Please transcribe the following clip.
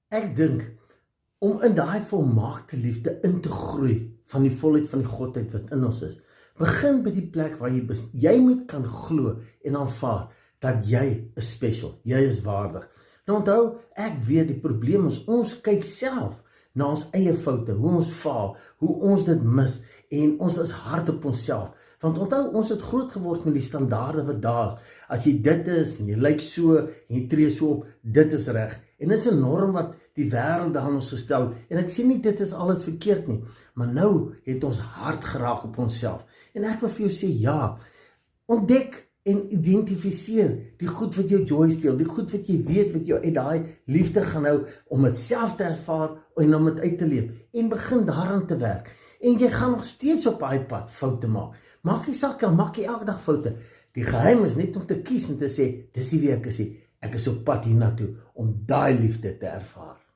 Ek dink, om in daai volmaakte liefde in te groei, van die volheid van die Godheid wat in ons is, begin by die plek waar jy moet kan glo en aanvaar, dat jy is special, jy is waardig. Nou onthou, ek weet die probleem is, ons kyk self na ons eie foute, hoe ons faal, hoe ons dit mis, en ons is hard op onsself. Want onthou, ons het groot geword met die standaarde wat daar is. As jy dit is, en jy lyk so, en jy tree so op, dit is reg. En dit is 'n norm wat die wêreld aan ons gestel, en ek sê nie dit is alles verkeerd nie, maar nou het ons hard geraak op onsself. En ek wil vir jou sê, ja, ontdek en identifiseer die goed wat jou joy steel, die goed wat jy weet wat jou uit daai liefde gaan hou, om dit self te ervaar en om dit uit te leef, en begin daaraan te werk. En jy gaan nog steeds op daai pad foute maak. Maak nie saak, maak jy elke dag foute. Die geheim is net om te kies en te sê, dis nie wie ek is nie. Ek is op pad hiernatoe om daai liefde te ervaar.